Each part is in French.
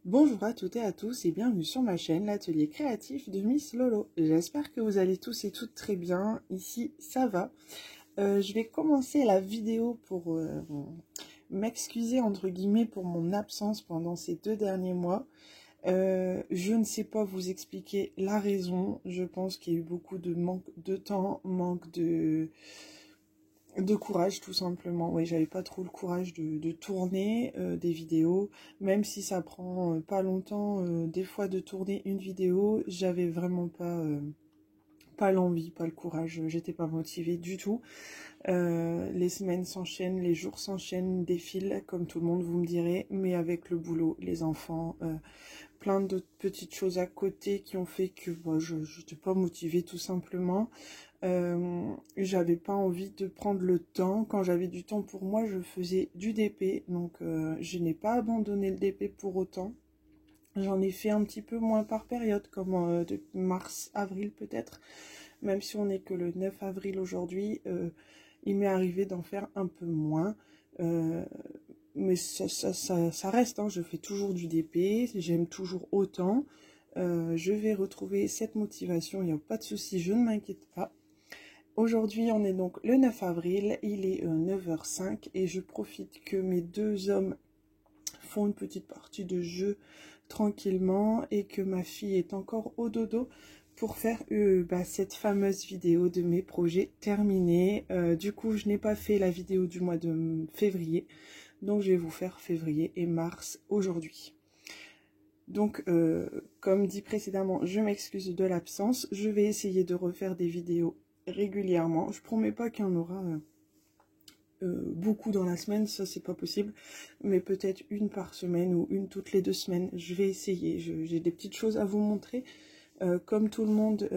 Bonjour à toutes et à tous et bienvenue sur ma chaîne, l'atelier créatif de Miss Lolo. J'espère que vous allez tous et toutes très bien, ici ça va. Je vais commencer la vidéo pour m'excuser entre guillemets pour mon absence pendant ces 2 derniers mois. Je ne sais pas vous expliquer la raison, je pense qu'il y a eu beaucoup de manque de temps, manque de courage tout simplement. Oui, j'avais pas trop le courage de tourner des vidéos, même si ça prend pas longtemps des fois de tourner une vidéo, j'avais vraiment pas l'envie, pas le courage, j'étais pas motivée du tout. Les semaines s'enchaînent, les jours s'enchaînent, défilent comme tout le monde vous me direz, mais avec le boulot, les enfants, plein de petites choses à côté qui ont fait que je n'étais pas motivée tout simplement. J'avais pas envie de prendre le temps. Quand j'avais du temps pour moi, je faisais du DP, donc je n'ai pas abandonné le DP pour autant. J'en ai fait un petit peu moins par période, comme de mars, avril peut-être, même si on n'est que le 9 avril aujourd'hui, il m'est arrivé d'en faire un peu moins. Mais ça reste, hein, je fais toujours du DP, j'aime toujours autant. Je vais retrouver cette motivation, il n'y a pas de souci, je ne m'inquiète pas. Aujourd'hui, on est donc le 9 avril, il est 9h05 et je profite que mes 2 hommes font une petite partie de jeu tranquillement et que ma fille est encore au dodo pour faire cette fameuse vidéo de mes projets terminés. Du coup, je n'ai pas fait la vidéo du mois de février, donc je vais vous faire février et mars aujourd'hui. Donc, comme dit précédemment, je m'excuse de l'absence. Je vais essayer de refaire des vidéos régulièrement. Je promets pas qu'il y en aura beaucoup dans la semaine, ça c'est pas possible, mais peut-être une par semaine ou une toutes les 2 semaines. Je vais essayer. J'ai des petites choses à vous montrer. Comme tout le monde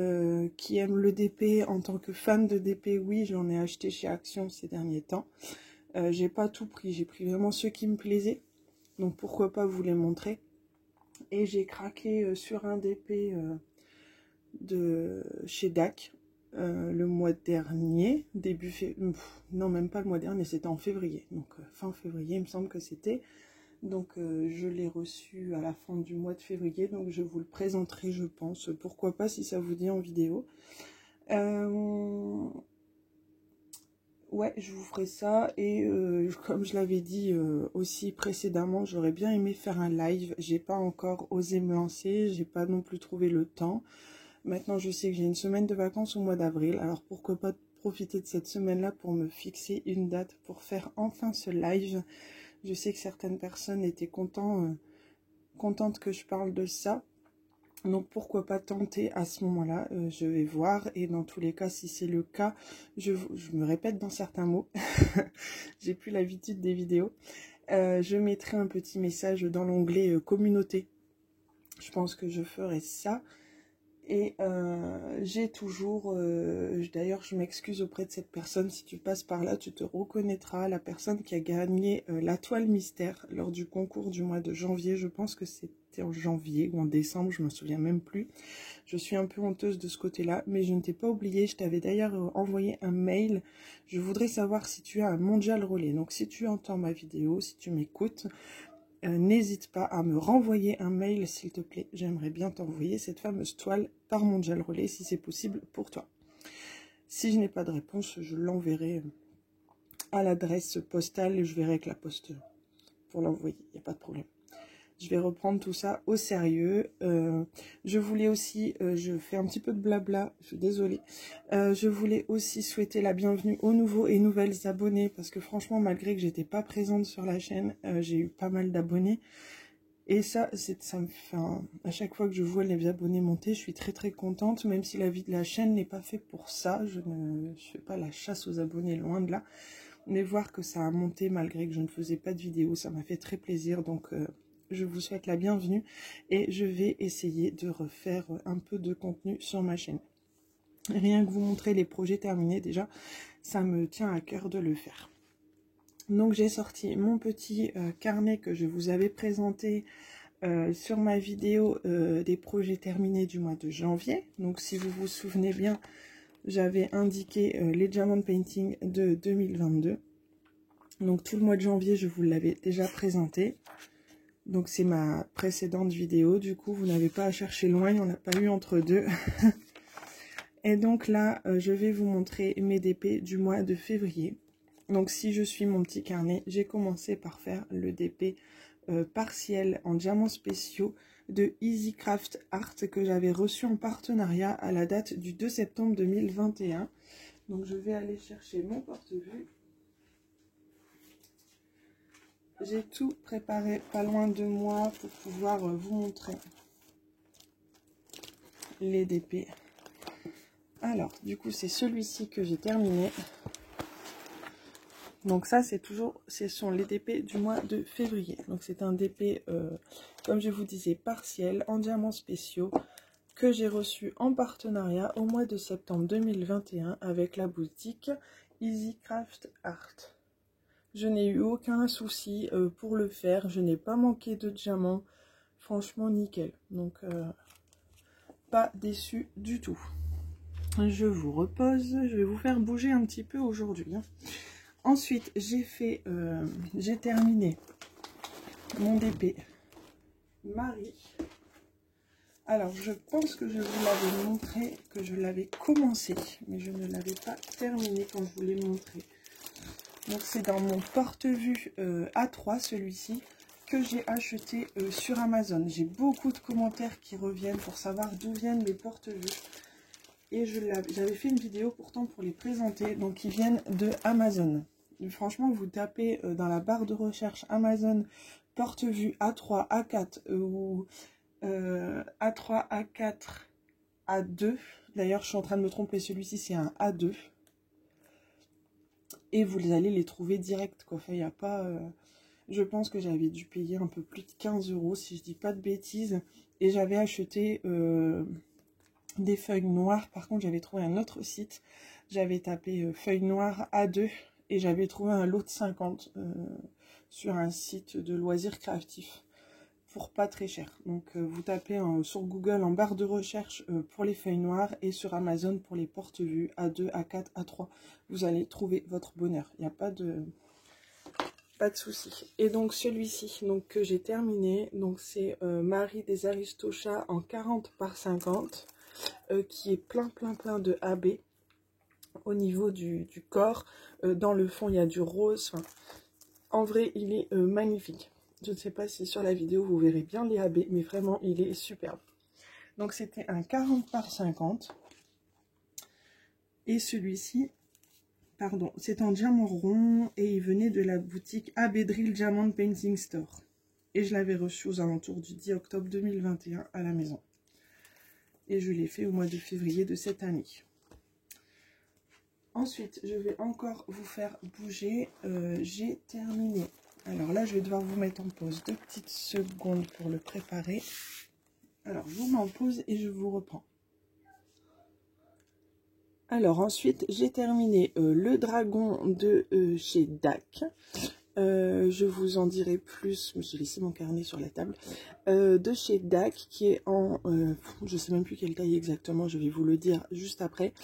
qui aime le DP, en tant que fan de DP, oui, j'en ai acheté chez Action ces derniers temps. J'ai pas tout pris, j'ai pris vraiment ceux qui me plaisaient. Donc pourquoi pas vous les montrer. Et j'ai craqué sur un DP de chez DAC le mois dernier, non même pas le mois dernier, c'était en février, donc fin février il me semble que c'était. Donc je l'ai reçu à la fin du mois de février, donc je vous le présenterai je pense, pourquoi pas si ça vous dit en vidéo. Ouais, je vous ferai ça et comme je l'avais dit aussi précédemment, j'aurais bien aimé faire un live. J'ai pas encore osé me lancer, j'ai pas non plus trouvé le temps. Maintenant, je sais que j'ai une semaine de vacances au mois d'avril, alors pourquoi pas profiter de cette semaine-là pour me fixer une date pour faire enfin ce live. Je sais que certaines personnes étaient contentes que je parle de ça. Donc pourquoi pas tenter à ce moment-là, je vais voir et dans tous les cas si c'est le cas, je me répète dans certains mots, j'ai plus l'habitude des vidéos, je mettrai un petit message dans l'onglet communauté, je pense que je ferai ça. Et j'ai toujours, d'ailleurs je m'excuse auprès de cette personne, si tu passes par là tu te reconnaîtras, la personne qui a gagné la toile mystère lors du concours du mois de janvier, je pense que c'était en janvier ou en décembre, je me souviens même plus. Je suis un peu honteuse de ce côté-là, mais je ne t'ai pas oublié, je t'avais d'ailleurs envoyé un mail. Je voudrais savoir si tu as un mondial relais, donc si tu entends ma vidéo, si tu m'écoutes, n'hésite pas à me renvoyer un mail s'il te plaît, j'aimerais bien t'envoyer cette fameuse toile par mondial relais si c'est possible pour toi. Si je n'ai pas de réponse, je l'enverrai à l'adresse postale et je verrai avec la poste pour l'envoyer, il n'y a pas de problème. Je vais reprendre tout ça au sérieux. Je voulais aussi, je fais un petit peu de blabla, je suis désolée. Je voulais aussi souhaiter la bienvenue aux nouveaux et nouvelles abonnés parce que franchement, malgré que j'étais pas présente sur la chaîne, j'ai eu pas mal d'abonnés. Et ça me fait à chaque fois que je vois les abonnés monter, je suis très très contente, même si la vie de la chaîne n'est pas faite pour ça. Je fais pas la chasse aux abonnés, loin de là. Mais voir que ça a monté malgré que je ne faisais pas de vidéo, ça m'a fait très plaisir. Donc je vous souhaite la bienvenue et je vais essayer de refaire un peu de contenu sur ma chaîne. Rien que vous montrer les projets terminés déjà, ça me tient à cœur de le faire. Donc j'ai sorti mon petit carnet que je vous avais présenté sur ma vidéo des projets terminés du mois de janvier. Donc si vous vous souvenez bien, j'avais indiqué les Diamond Painting de 2022. Donc tout le mois de janvier, je vous l'avais déjà présenté. Donc c'est ma précédente vidéo, du coup vous n'avez pas à chercher loin, il n'y en a pas eu entre deux. Et donc là, je vais vous montrer mes DP du mois de février. Donc si je suis mon petit carnet, j'ai commencé par faire le DP partiel en diamants spéciaux de EasyCraft Art que j'avais reçu en partenariat à la date du 2 septembre 2021. Donc je vais aller chercher mon porte-vue. J'ai tout préparé pas loin de moi pour pouvoir vous montrer les DP. Alors, du coup, c'est celui-ci que j'ai terminé. Donc ça, ce sont les DP du mois de février. Donc c'est un DP, comme je vous disais, partiel, en diamants spéciaux, que j'ai reçu en partenariat au mois de septembre 2021 avec la boutique EasyCraft Art. Je n'ai eu aucun souci pour le faire, je n'ai pas manqué de diamants, franchement nickel. Donc pas déçu du tout. Je vous repose, je vais vous faire bouger un petit peu aujourd'hui. Ensuite, j'ai terminé mon DP Marie. Alors, je pense que je vous l'avais montré, que je l'avais commencé, mais je ne l'avais pas terminé quand je vous l'ai montré. Donc, c'est dans mon porte-vue A3, celui-ci, que j'ai acheté sur Amazon. J'ai beaucoup de commentaires qui reviennent pour savoir d'où viennent les porte-vues. Et j'avais fait une vidéo pourtant pour les présenter. Donc, ils viennent de Amazon. Et franchement, vous tapez dans la barre de recherche Amazon porte-vue A3, A4 ou A3, A4, A2. D'ailleurs, je suis en train de me tromper. Celui-ci, c'est un A2. Et vous allez les trouver direct, quoi. Enfin, il n'y a pas... je pense que j'avais dû payer un peu plus de 15 € si je dis pas de bêtises. Et j'avais acheté... des feuilles noires. Par contre, j'avais trouvé un autre site. J'avais tapé feuilles noires A2 et j'avais trouvé un lot de 50 sur un site de loisirs créatifs pour pas très cher. Donc, vous tapez sur Google en barre de recherche pour les feuilles noires et sur Amazon pour les porte-vues A2, A4, A3. Vous allez trouver votre bonheur. Il n'y a pas de souci. Et donc celui-ci que j'ai terminé, donc c'est Marie des Aristochats en 40 par 50. Qui est plein de AB au niveau du corps. Dans le fond, il y a du rose. Enfin, en vrai, il est magnifique. Je ne sais pas si sur la vidéo, vous verrez bien les AB, mais vraiment, il est superbe. Donc, c'était un 40 par 50. Et celui-ci, pardon, c'est en diamant rond et il venait de la boutique AB Drill Diamond Painting Store. Et je l'avais reçu aux alentours du 10 octobre 2021 à la maison. Et je l'ai fait au mois de février de cette année. Ensuite, je vais encore vous faire bouger. J'ai terminé. Alors là, je vais devoir vous mettre en pause 2 petites secondes pour le préparer. Alors, je vous mets en pause et je vous reprends. Alors ensuite, j'ai terminé le dragon de chez DAC. Je vous en dirai plus, j'ai laissé mon carnet sur la table, de chez DAC qui est en, je sais même plus quelle taille exactement, je vais vous le dire juste après,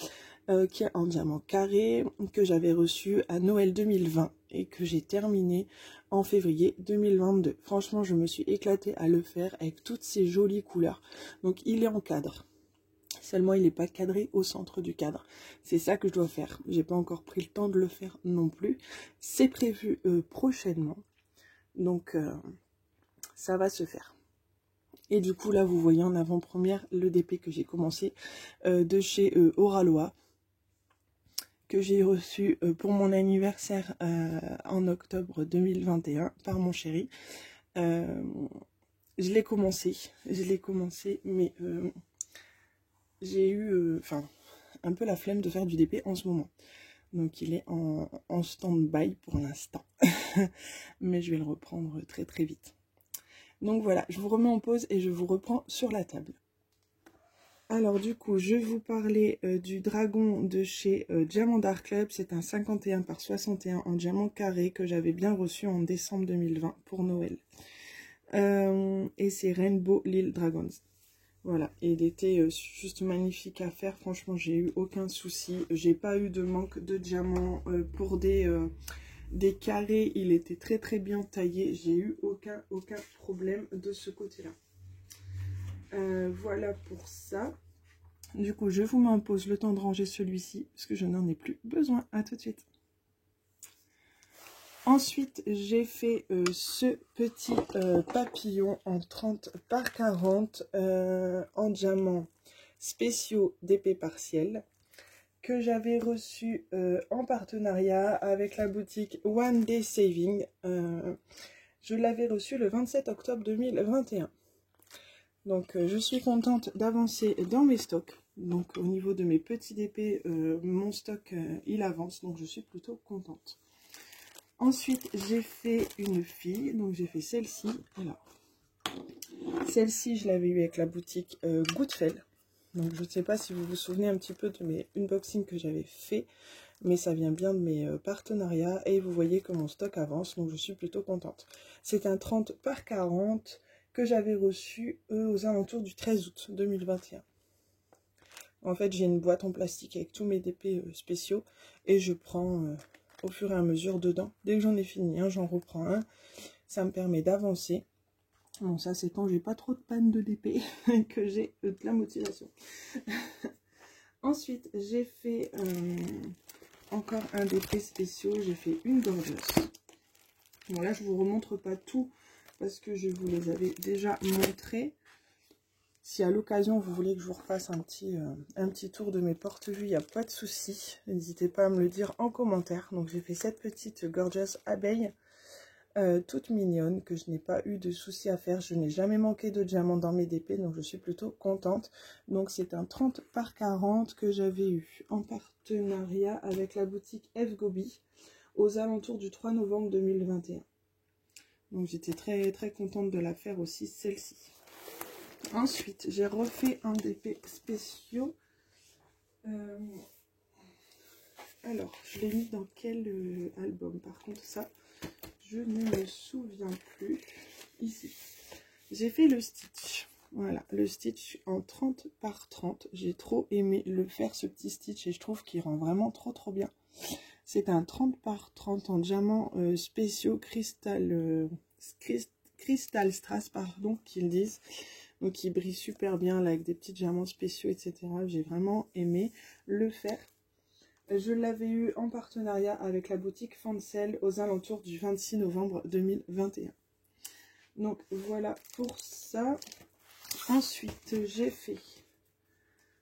qui est en diamant carré, que j'avais reçu à Noël 2020 et que j'ai terminé en février 2022. Franchement, je me suis éclatée à le faire avec toutes ces jolies couleurs. Donc il est en cadre. Seulement, il n'est pas cadré au centre du cadre. C'est ça que je dois faire. J'ai pas encore pris le temps de le faire non plus. C'est prévu prochainement. Donc, ça va se faire. Et du coup, là, vous voyez en avant-première le DP que j'ai commencé de chez Oralois, que j'ai reçu pour mon anniversaire en octobre 2021 par mon chéri. Je l'ai commencé, mais... j'ai eu un peu la flemme de faire du DP en ce moment. Donc il est en stand-by pour l'instant. Mais je vais le reprendre très vite. Donc voilà, je vous remets en pause et je vous reprends sur la table. Alors du coup, je vais vous parler du dragon de chez Diamond Art Club. C'est un 51 par 61 en diamant carré que j'avais bien reçu en décembre 2020 pour Noël. Et c'est Rainbow Lil Dragons. Voilà, et il était juste magnifique à faire. Franchement, j'ai eu aucun souci. J'ai pas eu de manque de diamants pour des des carrés, il était très très bien taillé. J'ai eu aucun problème de ce côté-là. Voilà pour ça. Du coup, je vous mets en pause le temps de ranger celui-ci, parce que je n'en ai plus besoin. À tout de suite. Ensuite, j'ai fait ce petit papillon en 30 par 40 en diamants spéciaux d'épée partielle que j'avais reçu en partenariat avec la boutique One Day Saving. Je l'avais reçu le 27 octobre 2021. Donc, je suis contente d'avancer dans mes stocks. Donc, au niveau de mes petits épées, mon stock, il avance. Donc, je suis plutôt contente. Ensuite, j'ai fait une fille. Donc, j'ai fait celle-ci. Voilà. Celle-ci, je l'avais eu avec la boutique Goodfell. Donc, je ne sais pas si vous vous souvenez un petit peu de mes unboxings que j'avais fait. Mais ça vient bien de mes partenariats. Et vous voyez que mon stock avance. Donc, je suis plutôt contente. C'est un 30 par 40 que j'avais reçu aux alentours du 13 août 2021. En fait, j'ai une boîte en plastique avec tous mes DP spéciaux. Et je prends au fur et à mesure dedans. Dès que j'en ai fini un, j'en reprends un. Ça me permet d'avancer. Bon, ça, c'est quand j'ai pas trop de panne de DP que j'ai de la motivation. Ensuite, j'ai fait encore un DP spéciaux. J'ai fait une gorgeous. Bon, là, je vous remontre pas tout parce que je vous les avais déjà montrés. Si à l'occasion, vous voulez que je vous refasse un petit tour de mes porte-vues, il n'y a pas de souci. N'hésitez pas à me le dire en commentaire. Donc, j'ai fait cette petite gorgeous abeille. Toute mignonne, que je n'ai pas eu de soucis à faire. Je n'ai jamais manqué de diamants dans mes DP, donc je suis plutôt contente. Donc c'est un 30 par 40 que j'avais eu en partenariat avec la boutique F Gobi aux alentours du 3 novembre 2021. Donc j'étais très très contente de la faire aussi, celle-ci. Ensuite, j'ai refait un DP spéciaux. Alors, je l'ai mis dans quel album? Par contre, ça... je ne me souviens plus. Ici, j'ai fait le stitch. Voilà, le stitch en 30 par 30. J'ai trop aimé le faire, ce petit stitch, et je trouve qu'il rend vraiment trop bien. C'est un 30 par 30 en diamants spéciaux Crystal Strass, pardon, qu'ils disent. Donc, il brille super bien là, avec des petits diamants spéciaux, etc. J'ai vraiment aimé le faire. Je l'avais eu en partenariat avec la boutique Fancel aux alentours du 26 novembre 2021. Donc voilà pour ça. Ensuite, j'ai fait...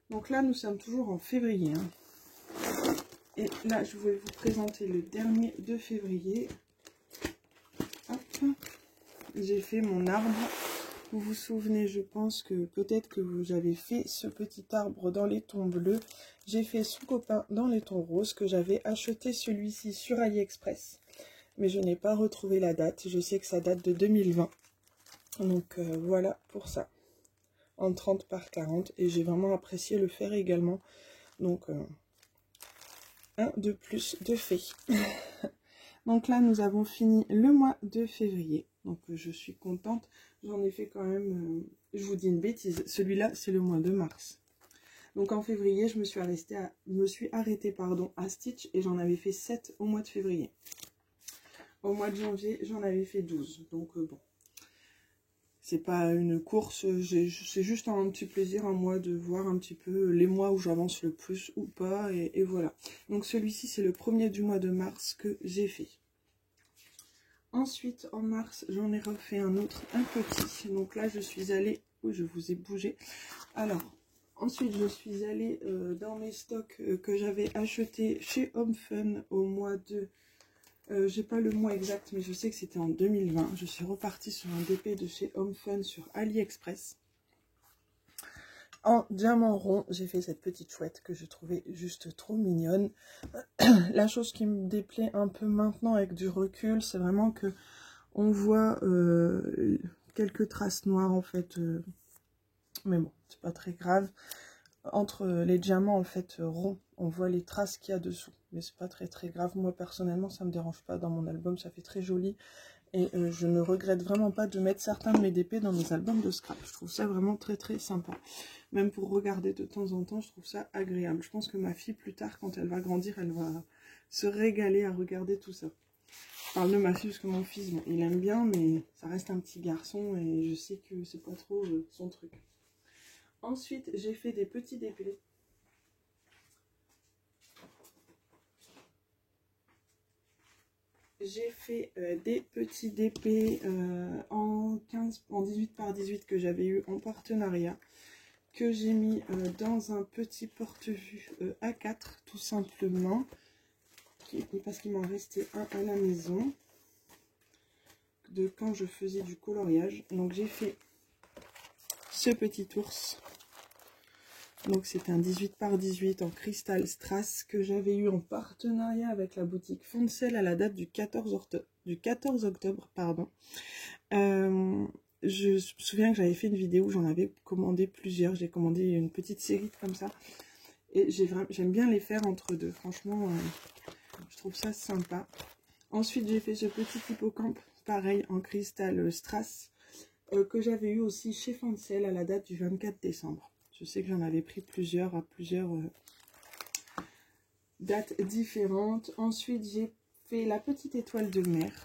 donc là, nous sommes toujours en février. Hein. Et là, je vais vous présenter le dernier de février. J'ai fait mon arbre. Vous vous souvenez, je pense que peut-être que vous avez fait ce petit arbre dans les tons bleus. J'ai fait son copain dans les tons roses, que j'avais acheté celui-ci sur AliExpress. Mais je n'ai pas retrouvé la date. Je sais que ça date de 2020. Donc voilà pour ça. En 30 par 40. Et j'ai vraiment apprécié le faire également. Donc un de plus de fait. Donc là, nous avons fini le mois de février. Donc je suis contente. J'en ai fait quand même, je vous dis une bêtise, celui-là c'est le mois de mars. Donc en février, je me suis arrêtée à Stitch et j'en avais fait 7 au mois de février. Au mois de janvier, j'en avais fait 12. Donc bon, c'est pas une course, c'est juste un petit plaisir à moi de voir un petit peu les mois où j'avance le plus ou pas. Et voilà. Donc celui-ci, c'est le premier du mois de mars que j'ai fait. Ensuite, en mars, j'en ai refait un autre, un petit. Donc là, je suis allée... oui, je vous ai bougé. Alors, ensuite, je suis allée dans mes stocks que j'avais achetés chez Home Fun au mois de... j'ai pas le mois exact, mais je sais que c'était en 2020. Je suis repartie sur un DP de chez Home Fun sur AliExpress. En diamant rond, j'ai fait cette petite chouette que je trouvais juste trop mignonne. La chose qui me déplaît un peu maintenant avec du recul, c'est vraiment que on voit quelques traces noires en fait. Mais bon, c'est pas très grave. Entre les diamants en fait ronds, on voit les traces qu'il y a dessous. Mais c'est pas très grave. Moi personnellement, ça me dérange pas dans mon album, ça fait très joli. Et je ne regrette vraiment pas de mettre certains de mes DP dans mes albums de scrap. Je trouve ça vraiment très sympa. Même pour regarder de temps en temps, je trouve ça agréable. Je pense que ma fille, plus tard, quand elle va grandir, elle va se régaler à regarder tout ça. parle de ma fille parce que mon fils, bon, il aime bien, mais ça reste un petit garçon et je sais que c'est pas trop son truc. Ensuite, j'ai fait des petits dépêchés. J'ai fait des petits DP en 18 par 18 que j'avais eu en partenariat, que j'ai mis dans un petit porte-vue A4 tout simplement, parce qu'il m'en restait un à la maison de quand je faisais du coloriage. Donc j'ai fait ce petit ours. Donc c'est un 18 par 18 en cristal strass que j'avais eu en partenariat avec la boutique Foncel à la date du 14 octobre. Pardon. Je me souviens que j'avais fait une vidéo où j'en avais commandé plusieurs. J'ai commandé une petite série comme ça. Et j'aime bien les faire entre deux. Franchement, je trouve ça sympa. Ensuite, j'ai fait ce petit hippocampe, pareil en cristal strass, que j'avais eu aussi chez Foncel à la date du 24 décembre. Je sais que j'en avais pris plusieurs à plusieurs dates différentes. Ensuite, j'ai fait la petite étoile de mer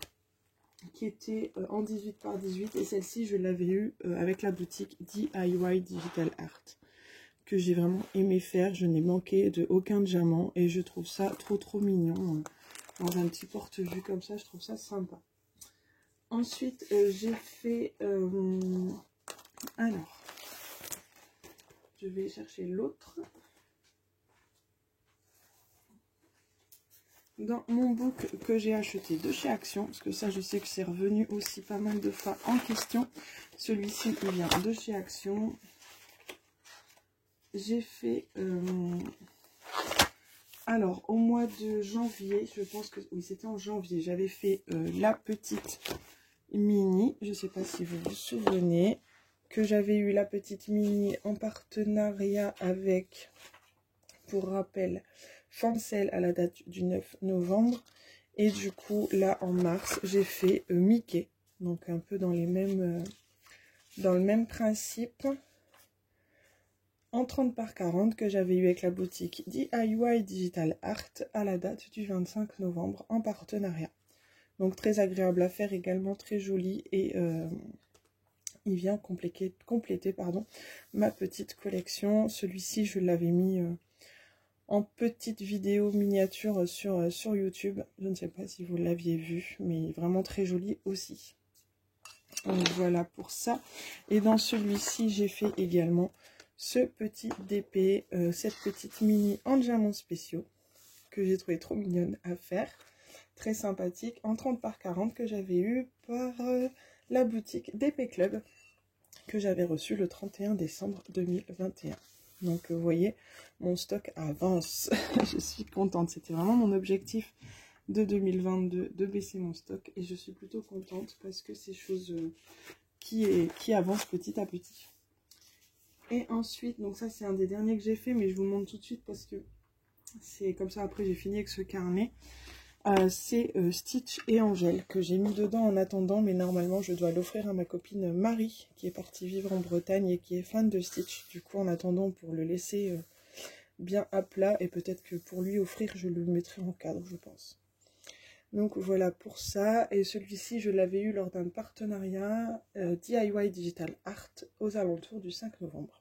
qui était en 18 par 18. Et celle-ci, je l'avais eue avec la boutique DIY Digital Art, que j'ai vraiment aimé faire. Je n'ai manqué de aucun diamant et je trouve ça trop mignon. Dans un petit porte-vue comme ça, je trouve ça sympa. Ensuite, j'ai fait... alors... Je vais chercher l'autre. Dans mon book que j'ai acheté de chez Action, parce que ça je sais que c'est revenu aussi pas mal de fois en question. Celui-ci il vient de chez Action. J'ai fait... alors au mois de janvier, je pense que... Oui, c'était en janvier. J'avais fait la petite mini. Je ne sais pas si vous vous souvenez. Que j'avais eu la petite mini en partenariat avec, pour rappel, Foncel à la date du 9 novembre. Et du coup, là, en mars, j'ai fait Mickey. Donc, un peu dans les mêmes, dans le même principe. En 30 par 40 que j'avais eu avec la boutique DIY Digital Art à la date du 25 novembre en partenariat. Donc, très agréable à faire, également très joli et... il vient compléter ma petite collection. Celui-ci, je l'avais mis en petite vidéo miniature sur YouTube. Je ne sais pas si vous l'aviez vu, mais vraiment très joli aussi. Donc voilà pour ça. Et dans celui-ci, j'ai fait également ce petit DP, cette petite mini en diamants spéciaux, que j'ai trouvé trop mignonne à faire. Très sympathique, en 30 par 40 que j'avais eu par... la boutique DP Club que j'avais reçu le 31 décembre 2021. Donc vous voyez, mon stock avance. Je suis contente. C'était vraiment mon objectif de 2022 de baisser mon stock et je suis plutôt contente parce que c'est chose qui avance petit à petit. Et ensuite, donc ça c'est un des derniers que j'ai fait, mais je vous montre tout de suite parce que c'est comme ça. Après j'ai fini avec ce carnet. C'est Stitch et Angèle que j'ai mis dedans en attendant, mais normalement je dois l'offrir à ma copine Marie qui est partie vivre en Bretagne et qui est fan de Stitch. Du coup en attendant, pour le laisser bien à plat et peut-être que pour lui offrir, je le mettrai en cadre, je pense. Donc voilà pour ça. Et celui-ci je l'avais eu lors d'un partenariat DIY Digital Art aux alentours du 5 novembre.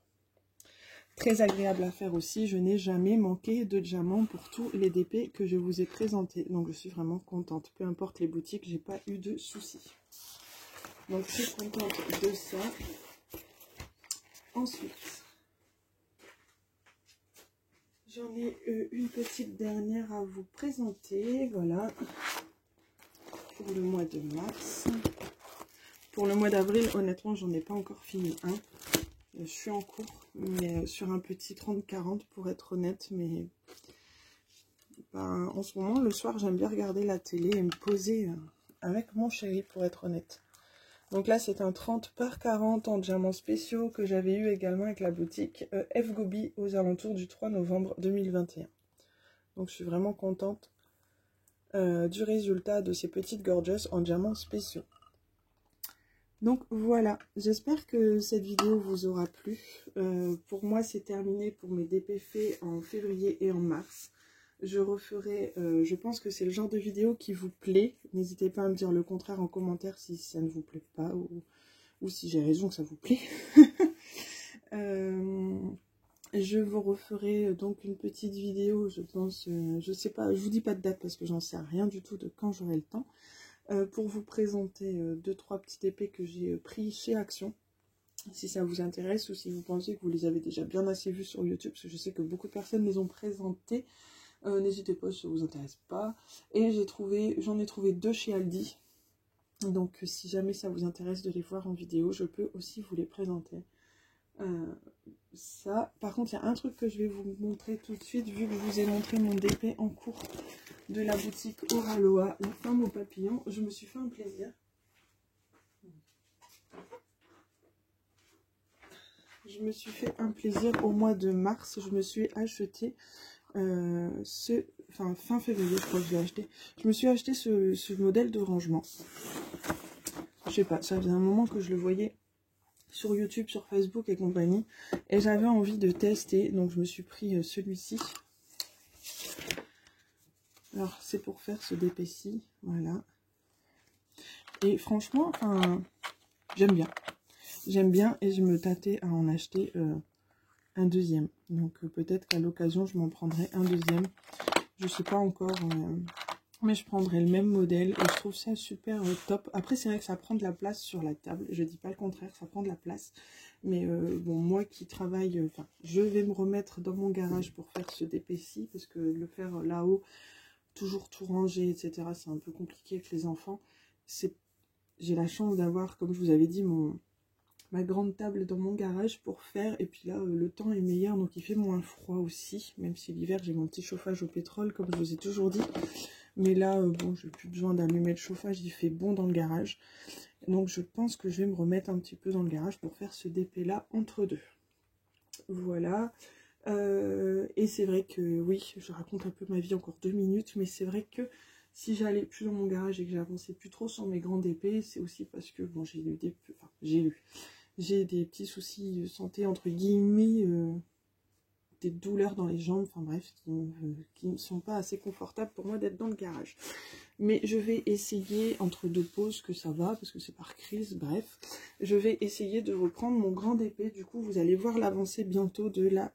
Très agréable à faire aussi, je n'ai jamais manqué de diamants pour tous les DP que je vous ai présentés. Donc je suis vraiment contente, peu importe les boutiques, j'ai pas eu de soucis. Donc je suis contente de ça. Ensuite, j'en ai une petite dernière à vous présenter, voilà, pour le mois de mars. Pour le mois d'avril, honnêtement, j'en ai pas encore fini un. Je suis en cours, mais sur un petit 30-40 pour être honnête, mais ben, en ce moment, le soir, j'aime bien regarder la télé et me poser avec mon chéri, pour être honnête. Donc là, c'est un 30 par 40 en diamants spéciaux que j'avais eu également avec la boutique F Gobi aux alentours du 3 novembre 2021. Donc je suis vraiment contente du résultat de ces petites gorgeous en diamants spéciaux. Donc voilà, j'espère que cette vidéo vous aura plu. Pour moi, c'est terminé pour mes DP faits en février et en mars. Je referai, je pense que c'est le genre de vidéo qui vous plaît. N'hésitez pas à me dire le contraire en commentaire si ça ne vous plaît pas ou si j'ai raison que ça vous plaît. Je vous referai donc une petite vidéo, je pense, je sais pas, je vous dis pas de date parce que j'en sais rien du tout de quand j'aurai le temps, pour vous présenter 2-3 petites épées que j'ai pris chez Action. Si ça vous intéresse ou si vous pensez que vous les avez déjà bien assez vues sur YouTube, parce que je sais que beaucoup de personnes les ont présentées, n'hésitez pas si ça vous intéresse pas. Et j'en ai trouvé 2 chez Aldi, donc si jamais ça vous intéresse de les voir en vidéo, je peux aussi vous les présenter. Ça, par contre, il y a un truc que je vais vous montrer tout de suite, vu que je vous ai montré mon DP en cours de la boutique Oraloa, la femme au papillon. Je me suis fait un plaisir. Je me suis fait un plaisir au mois de mars. Je me suis acheté fin février, je crois que je l'ai acheté. Je me suis acheté ce modèle de rangement. Je sais pas, ça faisait un moment que je le voyais sur YouTube, sur Facebook et compagnie, et j'avais envie de tester, donc je me suis pris celui-ci. Alors c'est pour faire ce DP-ci, voilà. Et franchement, j'aime bien et je me tâtais à en acheter un deuxième. Donc peut-être qu'à l'occasion je m'en prendrai un deuxième. Je sais pas encore, mais je prendrai le même modèle et je trouve ça super top. Après c'est vrai que ça prend de la place sur la table, je dis pas le contraire, ça prend de la place. Mais bon, moi qui travaille, je vais me remettre dans mon garage pour faire ce DP-ci, parce que le faire là-haut, toujours tout ranger, etc., c'est un peu compliqué avec les enfants. J'ai la chance d'avoir, comme je vous avais dit, ma grande table dans mon garage pour faire, et puis là le temps est meilleur, donc il fait moins froid aussi, même si l'hiver j'ai mon petit chauffage au pétrole comme je vous ai toujours dit, mais là bon, j'ai plus besoin d'allumer le chauffage, il fait bon dans le garage, donc je pense que je vais me remettre un petit peu dans le garage pour faire ce DP là entre deux. Voilà. Et c'est vrai que oui, je raconte un peu ma vie encore 2 minutes, mais c'est vrai que si j'allais plus dans mon garage et que j'avançais plus trop sur mes grandes épées, c'est aussi parce que bon, j'ai des petits soucis de santé entre guillemets, des douleurs dans les jambes, enfin bref, qui ne sont pas assez confortables pour moi d'être dans le garage. Mais je vais essayer, entre 2 pauses, que ça va, parce que c'est par crise, bref, je vais essayer de reprendre mon grand épée. Du coup, vous allez voir l'avancée bientôt de la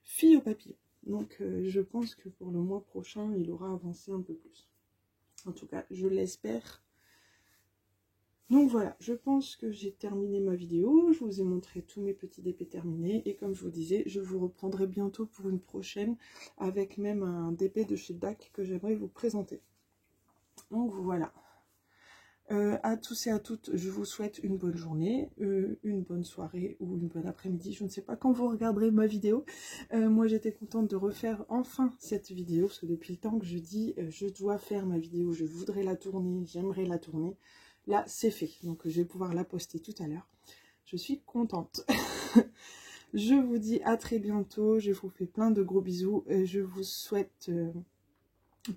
fille au papillon. Donc, je pense que pour le mois prochain, il aura avancé un peu plus. En tout cas, je l'espère. Donc voilà, je pense que j'ai terminé ma vidéo. Je vous ai montré tous mes petits DP terminés. Et comme je vous disais, je vous reprendrai bientôt pour une prochaine, avec même un DP de chez DAC que j'aimerais vous présenter. Donc voilà. À tous et à toutes, je vous souhaite une bonne journée, une bonne soirée ou une bonne après-midi. Je ne sais pas quand vous regarderez ma vidéo. Moi, j'étais contente de refaire enfin cette vidéo, parce que depuis le temps que je dis, je dois faire ma vidéo, je voudrais la tourner, j'aimerais la tourner. Là, c'est fait, donc je vais pouvoir la poster tout à l'heure. Je suis contente. Je vous dis à très bientôt, je vous fais plein de gros bisous. Je vous souhaite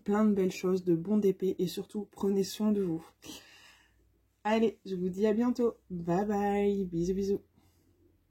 plein de belles choses, de bons DP et surtout, prenez soin de vous. Allez, je vous dis à bientôt. Bye bye, bisous bisous.